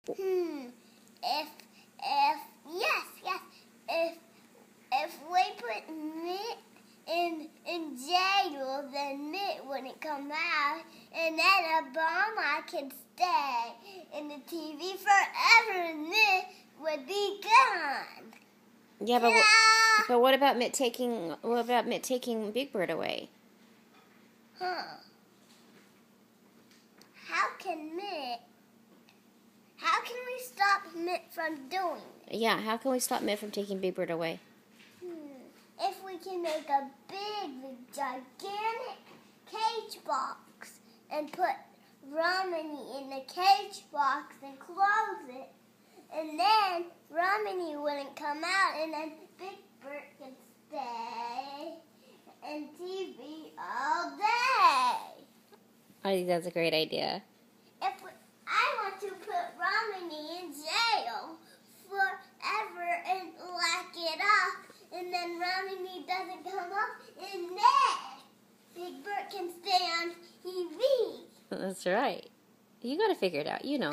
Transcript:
If we put Mitt in jail, then Mitt wouldn't come out, and then Obama could stay in the TV forever, and Mitt would be gone. Yeah, but what about Mitt taking Big Bird away? How can we stop Mitt from doing it? Yeah, how can we stop Mitt from taking Big Bird away? If we can make a big, gigantic cage box and put Romany in the cage box and close it, and then Romany wouldn't come out, and then Big Bird can stay and TV all day. I think that's a great idea. I want to put Romany in jail forever and lock it up, and then Romany doesn't come up, and then Big Bird can stay on TV. That's right. You got to figure it out, you know.